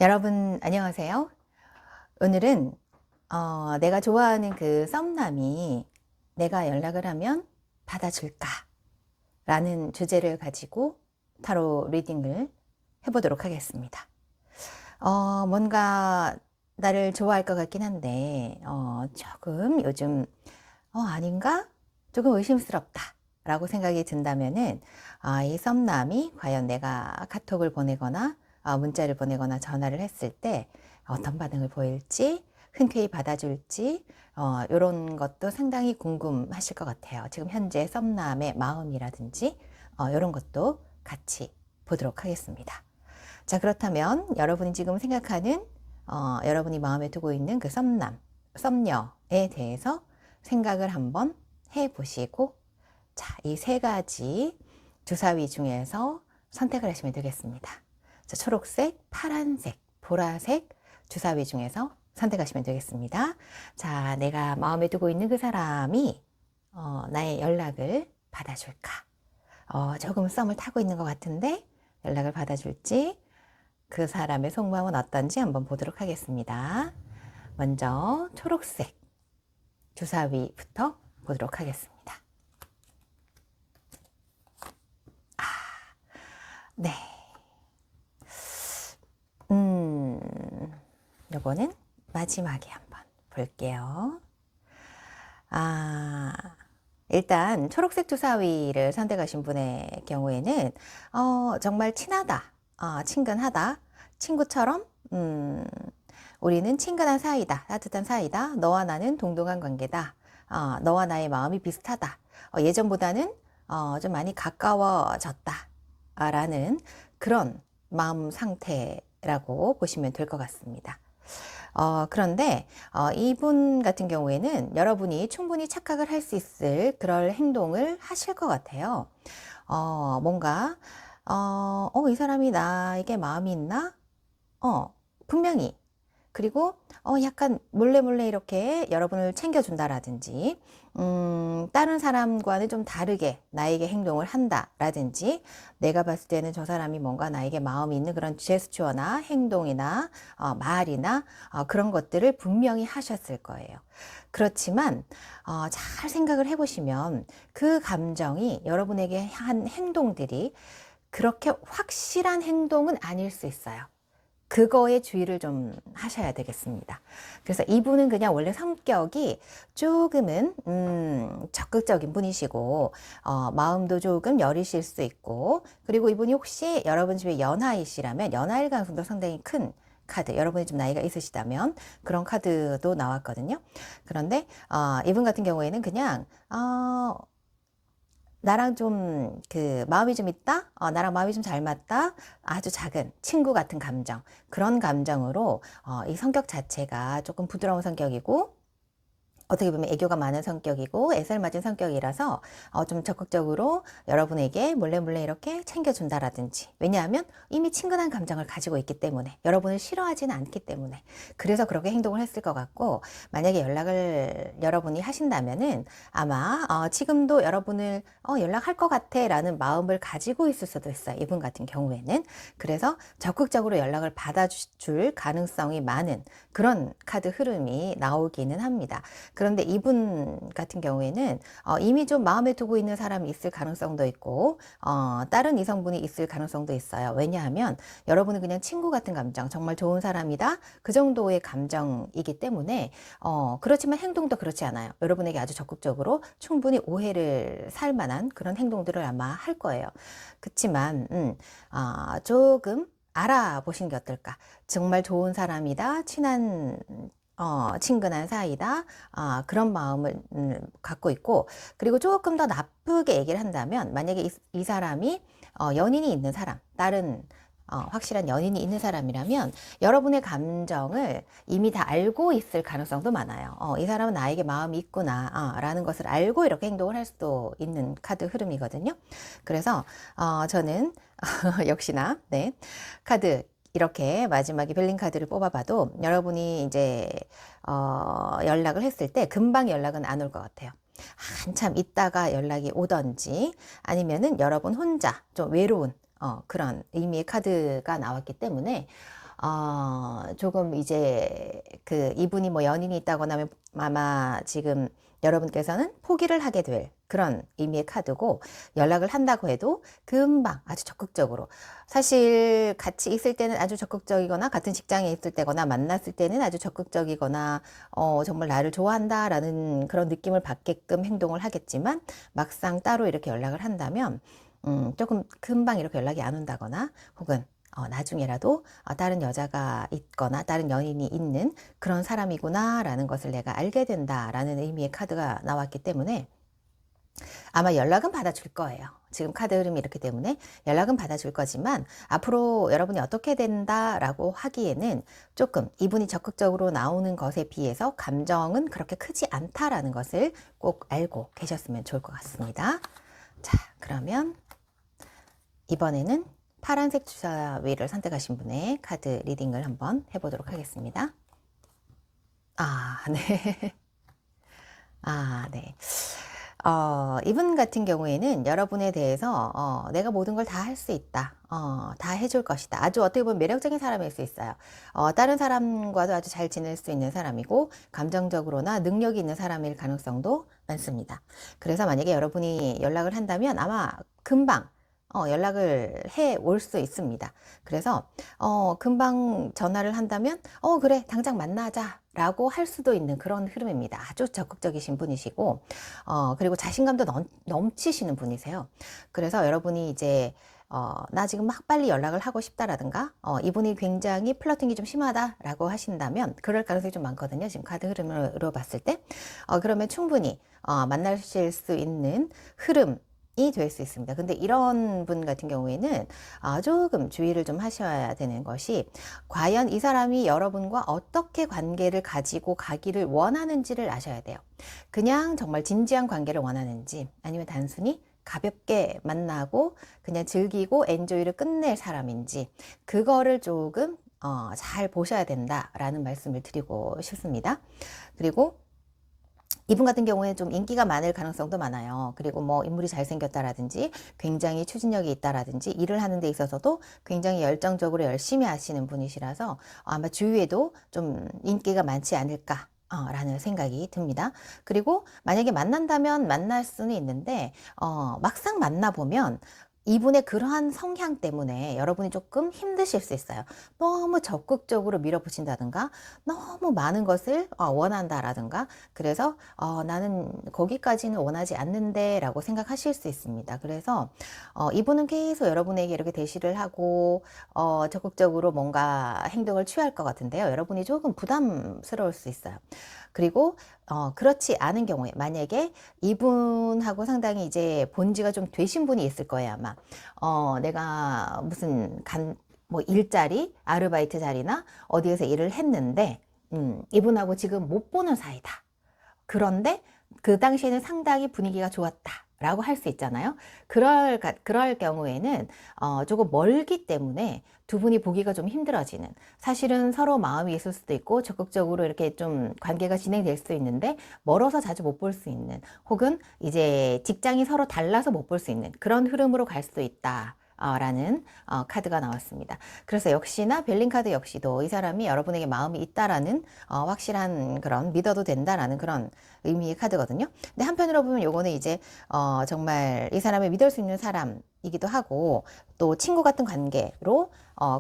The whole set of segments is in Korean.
여러분 안녕하세요. 오늘은 내가 좋아하는 그 썸남이 내가 연락을 하면 받아줄까? 라는 주제를 가지고 타로 리딩을 해보도록 하겠습니다. 뭔가 나를 좋아할 것 같긴 한데 조금 요즘 아닌가? 조금 의심스럽다 라고 생각이 든다면은 이 썸남이 과연 내가 카톡을 보내거나 문자를 보내거나 전화를 했을 때 어떤 반응을 보일지, 흔쾌히 받아줄지 이런 것도 상당히 궁금하실 것 같아요. 지금 현재 썸남의 마음이라든지 이런 것도 같이 보도록 하겠습니다. 자, 그렇다면 여러분이 지금 생각하는 여러분이 마음에 두고 있는 그 썸남, 썸녀에 대해서 생각을 한번 해보시고, 자, 이 세 가지 주사위 중에서 선택을 하시면 되겠습니다. 자, 초록색, 파란색, 보라색 주사위 중에서 선택하시면 되겠습니다. 자, 내가 마음에 두고 있는 그 사람이 나의 연락을 받아줄까? 조금 썸을 타고 있는 것 같은데 연락을 받아줄지, 그 사람의 속마음은 어떤지 한번 보도록 하겠습니다. 먼저 초록색 주사위부터 보도록 하겠습니다. 네. 요거는 마지막에 한번 볼게요. 일단 초록색 주사위를 선택하신 분의 경우에는 정말 친하다, 친근하다, 친구처럼 우리는 친근한 사이다, 따뜻한 사이다, 너와 나는 동등한 관계다, 너와 나의 마음이 비슷하다, 예전보다는 좀 많이 가까워졌다 라는 그런 마음 상태라고 보시면 될 것 같습니다. 그런데 이분 같은 경우에는 여러분이 충분히 착각을 할 수 있을 그럴 행동을 하실 것 같아요. 뭔가 이 사람이 나에게 마음이 있나? 분명히. 그리고 약간 몰래 몰래 이렇게 여러분을 챙겨준다라든지, 다른 사람과는 좀 다르게 나에게 행동을 한다라든지, 내가 봤을 때는 저 사람이 뭔가 나에게 마음이 있는 그런 제스처나 행동이나 말이나 그런 것들을 분명히 하셨을 거예요. 그렇지만 잘 생각을 해보시면 그 감정이 여러분에게 한 행동들이 그렇게 확실한 행동은 아닐 수 있어요. 그거에 주의를 좀 하셔야 되겠습니다. 그래서 이분은 그냥 원래 성격이 조금은 적극적인 분이시고 마음도 조금 여리실 수 있고, 그리고 이분이 혹시 여러분 집에 연하이시라면 연하일 가능성도 상당히 큰 카드, 여러분이 좀 나이가 있으시다면 그런 카드도 나왔거든요. 그런데 이분 같은 경우에는 그냥 나랑 좀 그 마음이 좀 있다? 나랑 마음이 좀 잘 맞다? 아주 작은 친구 같은 감정. 그런 감정으로 이 성격 자체가 조금 부드러운 성격이고, 어떻게 보면 애교가 많은 성격이고 애살맞은 성격이라서 좀 적극적으로 여러분에게 몰래 몰래 이렇게 챙겨준다라든지, 왜냐하면 이미 친근한 감정을 가지고 있기 때문에, 여러분을 싫어하지는 않기 때문에 그래서 그렇게 행동을 했을 것 같고, 만약에 연락을 여러분이 하신다면은 아마 지금도 여러분을 연락할 것 같아 라는 마음을 가지고 있을 수도 있어요, 이분 같은 경우에는. 그래서 적극적으로 연락을 받아줄 가능성이 많은 그런 카드 흐름이 나오기는 합니다. 그런데 이분 같은 경우에는 이미 좀 마음에 두고 있는 사람이 있을 가능성도 있고, 다른 이성분이 있을 가능성도 있어요. 왜냐하면 여러분은 그냥 친구 같은 감정, 정말 좋은 사람이다, 그 정도의 감정이기 때문에 그렇지만 행동도 그렇지 않아요. 여러분에게 아주 적극적으로 충분히 오해를 살 만한 그런 행동들을 아마 할 거예요. 그렇지만 조금 알아보시는 게 어떨까? 정말 좋은 사람이다, 친근한 사이다, 그런 마음을 갖고 있고, 그리고 조금 더 나쁘게 얘기를 한다면, 만약에 이 사람이 연인이 있는 사람, 다른 확실한 연인이 있는 사람이라면 여러분의 감정을 이미 다 알고 있을 가능성도 많아요. 이 사람은 나에게 마음이 있구나 라는 것을 알고 이렇게 행동을 할 수도 있는 카드 흐름이거든요. 그래서 저는 역시나 네, 카드 이렇게 마지막에 벨링 카드를 뽑아봐도 여러분이 이제 연락을 했을 때 금방 연락은 안 올 것 같아요. 한참 있다가 연락이 오던지, 아니면은 여러분 혼자 좀 외로운 그런 의미의 카드가 나왔기 때문에 조금 이제 이분이 뭐 연인이 있다거나 하면 아마 지금 여러분께서는 포기를 하게 될 그런 의미의 카드고, 연락을 한다고 해도 금방 아주 적극적으로, 사실 같이 있을 때는 아주 적극적이거나 같은 직장에 있을 때거나 만났을 때는 아주 적극적이거나 정말 나를 좋아한다라는 그런 느낌을 받게끔 행동을 하겠지만, 막상 따로 이렇게 연락을 한다면 조금 금방 이렇게 연락이 안 온다거나, 혹은 나중에라도 다른 여자가 있거나 다른 연인이 있는 그런 사람이구나 라는 것을 내가 알게 된다 라는 의미의 카드가 나왔기 때문에 아마 연락은 받아줄 거예요. 지금 카드 흐름이 이렇기 때문에 연락은 받아줄 거지만, 앞으로 여러분이 어떻게 된다라고 하기에는 조금 이분이 적극적으로 나오는 것에 비해서 감정은 그렇게 크지 않다라는 것을 꼭 알고 계셨으면 좋을 것 같습니다. 자, 그러면 이번에는 파란색 주사위를 선택하신 분의 카드 리딩을 한번 해보도록 하겠습니다. 네. 네. 이분 같은 경우에는 여러분에 대해서 내가 모든 걸 다 할 수 있다, 다 해줄 것이다, 아주 어떻게 보면 매력적인 사람일 수 있어요. 다른 사람과도 아주 잘 지낼 수 있는 사람이고, 감정적으로나 능력이 있는 사람일 가능성도 많습니다. 그래서 만약에 여러분이 연락을 한다면 아마 금방 연락을 해 올 수 있습니다. 그래서 금방 전화를 한다면 그래 당장 만나자 라고 할 수도 있는 그런 흐름입니다. 아주 적극적이신 분이시고, 그리고 자신감도 넘치시는 분이세요. 그래서 여러분이 이제 나 지금 막 빨리 연락을 하고 싶다라든가, 이분이 굉장히 플러팅이 좀 심하다라고 하신다면 그럴 가능성이 좀 많거든요. 지금 카드 흐름으로 봤을 때. 그러면 충분히 만나실 수 있는 흐름 이 될 수 있습니다. 근데 이런 분 같은 경우에는 조금 주의를 좀 하셔야 되는 것이, 과연 이 사람이 여러분과 어떻게 관계를 가지고 가기를 원하는지를 아셔야 돼요. 그냥 정말 진지한 관계를 원하는지, 아니면 단순히 가볍게 만나고 그냥 즐기고 엔조이를 끝낼 사람인지, 그거를 조금 잘 보셔야 된다라는 말씀을 드리고 싶습니다. 그리고 이분 같은 경우에 좀 인기가 많을 가능성도 많아요. 그리고 뭐 인물이 잘생겼다라든지 굉장히 추진력이 있다라든지 일을 하는 데 있어서도 굉장히 열정적으로 열심히 하시는 분이시라서 아마 주위에도 좀 인기가 많지 않을까 라는 생각이 듭니다. 그리고 만약에 만난다면 만날 수는 있는데 막상 만나보면 이분의 그러한 성향 때문에 여러분이 조금 힘드실 수 있어요. 너무 적극적으로 밀어붙인다든가, 너무 많은 것을 원한다라든가, 그래서 나는 거기까지는 원하지 않는데 라고 생각하실 수 있습니다. 그래서 이분은 계속 여러분에게 이렇게 대시를 하고 적극적으로 뭔가 행동을 취할 것 같은데요. 여러분이 조금 부담스러울 수 있어요. 그리고 그렇지 않은 경우에, 만약에 이분하고 상당히 이제 본지가 좀 되신 분이 있을 거예요, 아마. 내가 무슨 뭐 일자리, 아르바이트 자리나 어디에서 일을 했는데, 이분하고 지금 못 보는 사이다. 그런데 그 당시에는 상당히 분위기가 좋았다 라고 할 수 있잖아요. 그럴 경우에는 조금 멀기 때문에 두 분이 보기가 좀 힘들어지는, 사실은 서로 마음이 있을 수도 있고 적극적으로 이렇게 좀 관계가 진행될 수 있는데 멀어서 자주 못 볼 수 있는, 혹은 이제 직장이 서로 달라서 못 볼 수 있는 그런 흐름으로 갈 수도 있다 라는 카드가 나왔습니다. 그래서 역시나 벨린 카드 역시도 이 사람이 여러분에게 마음이 있다라는 확실한 그런, 믿어도 된다라는 그런 의미의 카드거든요. 근데 한편으로 보면 요거는 이제 정말 이 사람을 믿을 수 있는 사람이기도 하고, 또 친구 같은 관계로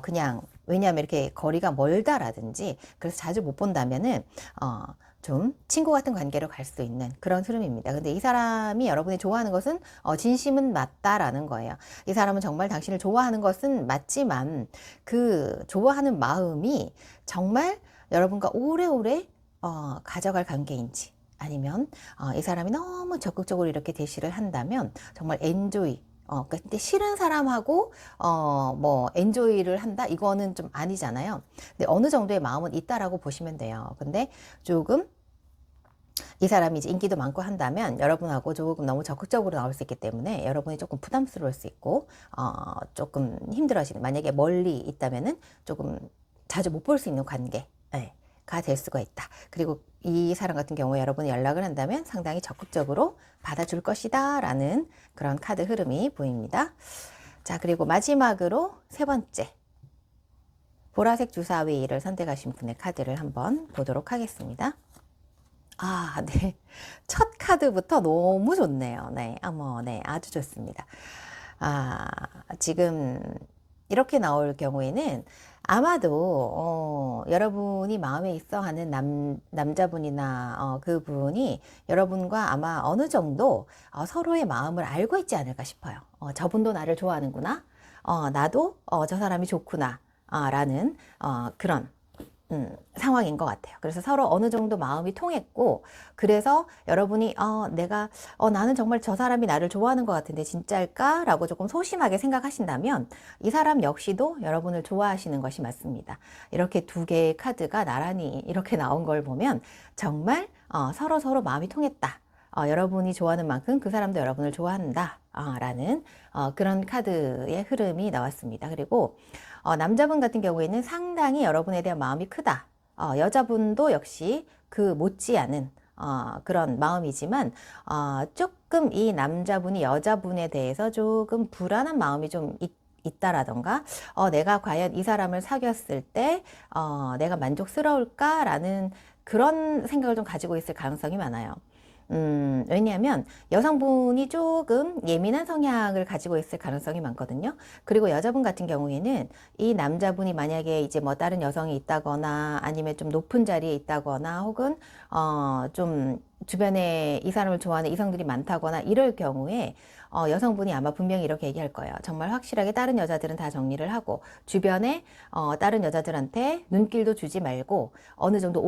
그냥, 왜냐하면 이렇게 거리가 멀다라든지 그래서 자주 못 본다면은 좀 친구 같은 관계로 갈 수 있는 그런 흐름입니다. 근데 이 사람이 여러분이 좋아하는 것은 진심은 맞다라는 거예요. 이 사람은 정말 당신을 좋아하는 것은 맞지만, 그 좋아하는 마음이 정말 여러분과 오래오래 가져갈 관계인지, 아니면 이 사람이 너무 적극적으로 이렇게 대시를 한다면 정말 엔조이, 근데 싫은 사람하고 뭐 엔조이를 한다, 이거는 좀 아니잖아요. 근데 어느 정도의 마음은 있다라고 보시면 돼요. 근데 조금 이 사람이 이제 인기도 많고 한다면 여러분하고 조금 너무 적극적으로 나올 수 있기 때문에 여러분이 조금 부담스러울 수 있고 조금 힘들어지는, 만약에 멀리 있다면은 조금 자주 못 볼 수 있는 관계, 가 될 수가 있다. 그리고 이 사람 같은 경우에 여러분이 연락을 한다면 상당히 적극적으로 받아줄 것이다 라는 그런 카드 흐름이 보입니다. 자, 그리고 마지막으로 세 번째, 보라색 주사위를 선택하신 분의 카드를 한번 보도록 하겠습니다. 아, 네. 첫 카드부터 너무 좋네요. 네. 네. 아주 좋습니다. 아, 지금 이렇게 나올 경우에는 아마도, 여러분이 마음에 있어 하는 남자분이나, 그분이 여러분과 아마 어느 정도, 서로의 마음을 알고 있지 않을까 싶어요. 저분도 나를 좋아하는구나. 나도, 저 사람이 좋구나. 라는, 그런, 상황인 것 같아요. 그래서 서로 어느 정도 마음이 통했고, 그래서 여러분이, 나는 정말 저 사람이 나를 좋아하는 것 같은데 진짜일까? 라고 조금 소심하게 생각하신다면, 이 사람 역시도 여러분을 좋아하시는 것이 맞습니다. 이렇게 두 개의 카드가 나란히 이렇게 나온 걸 보면, 정말, 서로 마음이 통했다. 여러분이 좋아하는 만큼 그 사람도 여러분을 좋아한다. 라는, 그런 카드의 흐름이 나왔습니다. 그리고, 남자분 같은 경우에는 상당히 여러분에 대한 마음이 크다. 여자분도 역시 그 못지않은 그런 마음이지만 조금 이 남자분이 여자분에 대해서 조금 불안한 마음이 좀 있다라던가 내가 과연 이 사람을 사귀었을 때 내가 만족스러울까라는 그런 생각을 좀 가지고 있을 가능성이 많아요. 왜냐하면 여성분이 조금 예민한 성향을 가지고 있을 가능성이 많거든요. 그리고 여자분 같은 경우에는 이 남자분이 만약에 이제 뭐 다른 여성이 있다거나 아니면 좀 높은 자리에 있다거나 혹은 좀 주변에 이 사람을 좋아하는 이성들이 많다거나 이럴 경우에 여성분이 아마 분명히 이렇게 얘기할 거예요. 정말 확실하게 다른 여자들은 다 정리를 하고 주변에 다른 여자들한테 눈길도 주지 말고 어느 정도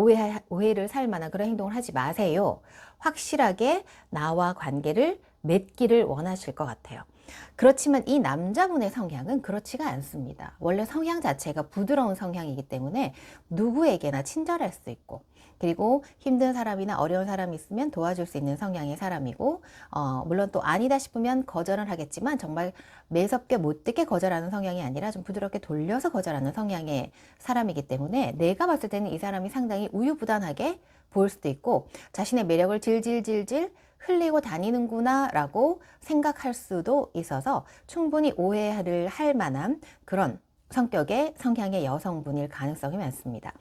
오해를 살 만한 그런 행동을 하지 마세요. 확실하게 나와 관계를 맺기를 원하실 것 같아요. 그렇지만 이 남자분의 성향은 그렇지가 않습니다. 원래 성향 자체가 부드러운 성향이기 때문에 누구에게나 친절할 수 있고 그리고 힘든 사람이나 어려운 사람이 있으면 도와줄 수 있는 성향의 사람이고 물론 또 아니다 싶으면 거절을 하겠지만 정말 매섭게 못되게 거절하는 성향이 아니라 좀 부드럽게 돌려서 거절하는 성향의 사람이기 때문에 내가 봤을 때는 이 사람이 상당히 우유부단하게 보일 수도 있고 자신의 매력을 질질질질 흘리고 다니는구나 라고 생각할 수도 있어서 충분히 오해를 할 만한 그런 성격의 성향의 여성분일 가능성이 많습니다.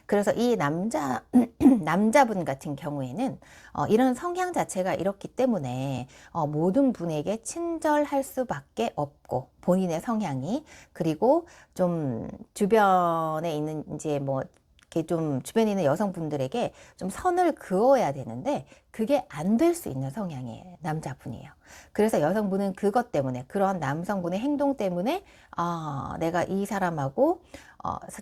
그래서 이 남자분 같은 경우에는 이런 성향 자체가 이렇기 때문에 모든 분에게 친절할 수밖에 없고 본인의 성향이 그리고 좀 주변에 있는 이제 뭐 이렇게 좀 주변에 있는 여성분들에게 좀 선을 그어야 되는데 그게 안 될 수 있는 성향의 남자분이에요. 그래서 여성분은 그것 때문에 그런 남성분의 행동 때문에 내가 이 사람하고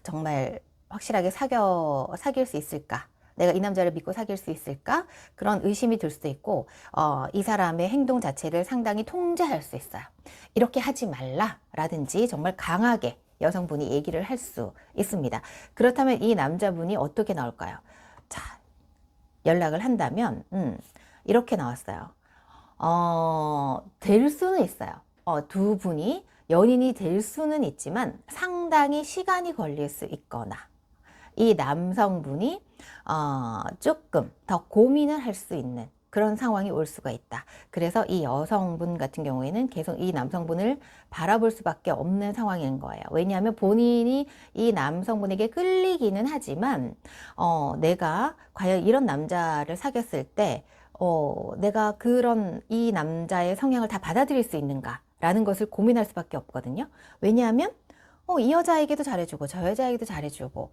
정말 확실하게 사귈 수 있을까? 내가 이 남자를 믿고 사귈 수 있을까? 그런 의심이 들 수도 있고, 이 사람의 행동 자체를 상당히 통제할 수 있어요. 이렇게 하지 말라 라든지 정말 강하게 여성분이 얘기를 할 수 있습니다. 그렇다면 이 남자분이 어떻게 나올까요? 자, 연락을 한다면, 이렇게 나왔어요. 될 수는 있어요. 두 분이 연인이 될 수는 있지만 상당히 시간이 걸릴 수 있거나, 이 남성분이 조금 더 고민을 할 수 있는 그런 상황이 올 수가 있다. 그래서 이 여성분 같은 경우에는 계속 이 남성분을 바라볼 수밖에 없는 상황인 거예요. 왜냐하면 본인이 이 남성분에게 끌리기는 하지만 내가 과연 이런 남자를 사귀었을 때 내가 그런 이 남자의 성향을 다 받아들일 수 있는가 라는 것을 고민할 수밖에 없거든요. 왜냐하면 이 여자에게도 잘해주고 저 여자에게도 잘해주고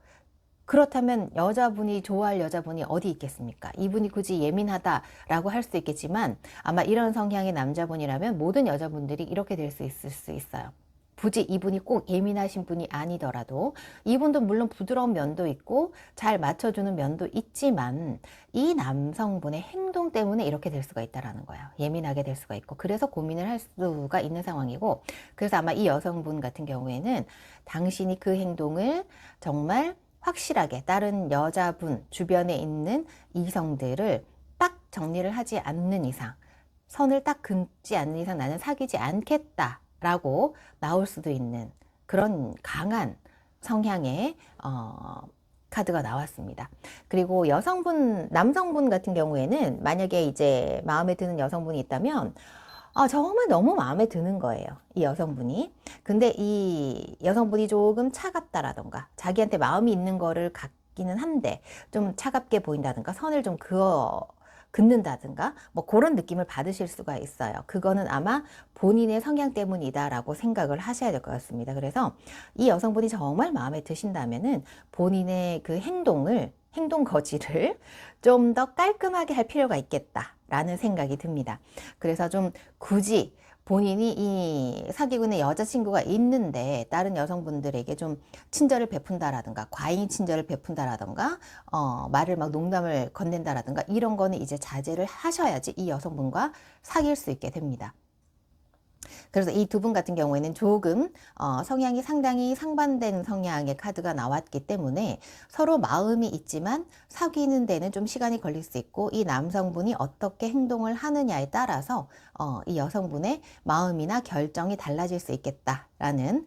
그렇다면 여자분이 좋아할 여자분이 어디 있겠습니까? 이분이 굳이 예민하다라고 할 수 있겠지만 아마 이런 성향의 남자분이라면 모든 여자분들이 이렇게 될 수 있을 수 있어요. 굳이 이분이 꼭 예민하신 분이 아니더라도 이분도 물론 부드러운 면도 있고 잘 맞춰주는 면도 있지만 이 남성분의 행동 때문에 이렇게 될 수가 있다는 거예요. 예민하게 될 수가 있고 그래서 고민을 할 수가 있는 상황이고 그래서 아마 이 여성분 같은 경우에는 당신이 그 행동을 정말 확실하게 다른 여자분 주변에 있는 이성들을 딱 정리를 하지 않는 이상 선을 딱 긋지 않는 이상 나는 사귀지 않겠다라고 나올 수도 있는 그런 강한 성향의 카드가 나왔습니다. 그리고 남성분 같은 경우에는 만약에 이제 마음에 드는 여성분이 있다면 정말 너무 마음에 드는 거예요, 이 여성분이. 근데 이 여성분이 조금 차갑다라던가 자기한테 마음이 있는 거를 갖기는 한데 좀 차갑게 보인다든가 선을 좀 긋는다든가 뭐 그런 느낌을 받으실 수가 있어요. 그거는 아마 본인의 성향 때문이다라고 생각을 하셔야 될 것 같습니다. 그래서 이 여성분이 정말 마음에 드신다면은 본인의 그 행동 거지를 좀 더 깔끔하게 할 필요가 있겠다라는 생각이 듭니다. 그래서 좀 굳이 본인이 이 사귀고 있는 여자친구가 있는데 다른 여성분들에게 좀 친절을 베푼다라든가 과잉 친절을 베푼다라든가 말을 막 농담을 건넨다라든가 이런 거는 이제 자제를 하셔야지 이 여성분과 사귈 수 있게 됩니다. 그래서 이 두 분 같은 경우에는 조금 성향이 상당히 상반된 성향의 카드가 나왔기 때문에 서로 마음이 있지만 사귀는 데는 좀 시간이 걸릴 수 있고 이 남성분이 어떻게 행동을 하느냐에 따라서 이 여성분의 마음이나 결정이 달라질 수 있겠다라는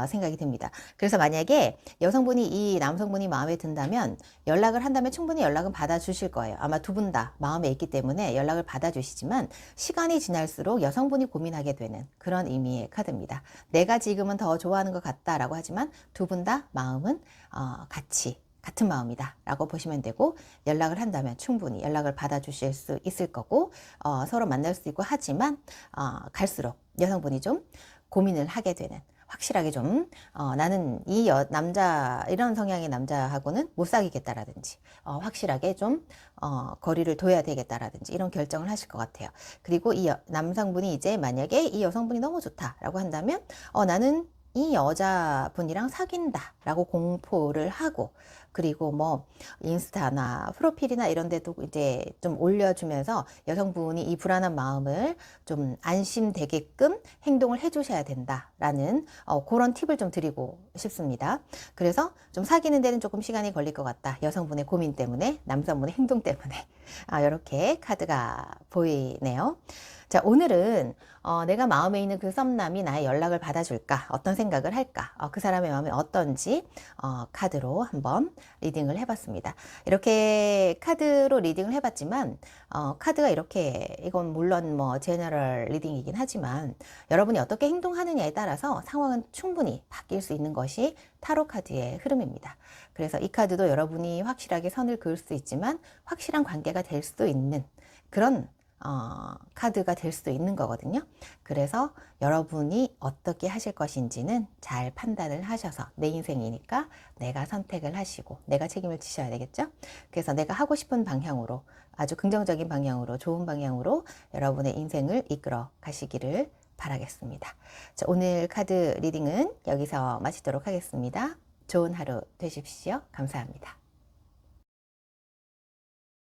생각이 듭니다. 그래서 만약에 여성분이 이 남성분이 마음에 든다면 연락을 한다면 충분히 연락은 받아주실 거예요. 아마 두 분 다 마음에 있기 때문에 연락을 받아주시지만 시간이 지날수록 여성분이 고민하게 되는 그런 의미의 카드입니다. 내가 지금은 더 좋아하는 것 같다라고 하지만 두 분 다 마음은 같은 마음이다 라고 보시면 되고 연락을 한다면 충분히 연락을 받아주실 수 있을 거고 서로 만날 수 있고 하지만 갈수록 여성분이 좀 고민을 하게 되는 확실하게 좀 나는 이 남자 이런 성향의 남자하고는 못 사귀겠다라든지 확실하게 좀 거리를 둬야 되겠다라든지 이런 결정을 하실 것 같아요. 그리고 이 남성분이 이제 만약에 이 여성분이 너무 좋다라고 한다면 나는 이 여자분이랑 사귄다라고 공포를 하고 그리고 뭐 인스타나 프로필이나 이런 데도 이제 좀 올려주면서 여성분이 이 불안한 마음을 좀 안심되게끔 행동을 해주셔야 된다라는 그런 팁을 좀 드리고 싶습니다. 그래서 좀 사귀는 데는 조금 시간이 걸릴 것 같다. 여성분의 고민 때문에, 남성분의 행동 때문에 이렇게 카드가 보이네요. 자, 오늘은 내가 마음에 있는 그 썸남이 나의 연락을 받아줄까? 어떤 생각을 할까? 그 사람의 마음이 어떤지 카드로 한번 리딩을 해봤습니다. 이렇게 카드로 리딩을 해봤지만 카드가 이렇게 이건 물론 뭐 제너럴 리딩이긴 하지만 여러분이 어떻게 행동하느냐에 따라서 상황은 충분히 바뀔 수 있는 것이 타로 카드의 흐름입니다. 그래서 이 카드도 여러분이 확실하게 선을 그을 수 있지만 확실한 관계가 될 수 있는 그런 카드가 될 수도 있는 거거든요. 그래서 여러분이 어떻게 하실 것인지는 잘 판단을 하셔서 내 인생이니까 내가 선택을 하시고 내가 책임을 지셔야 되겠죠. 그래서 내가 하고 싶은 방향으로 아주 긍정적인 방향으로 좋은 방향으로 여러분의 인생을 이끌어 가시기를 바라겠습니다. 자, 오늘 카드 리딩은 여기서 마치도록 하겠습니다. 좋은 하루 되십시오. 감사합니다.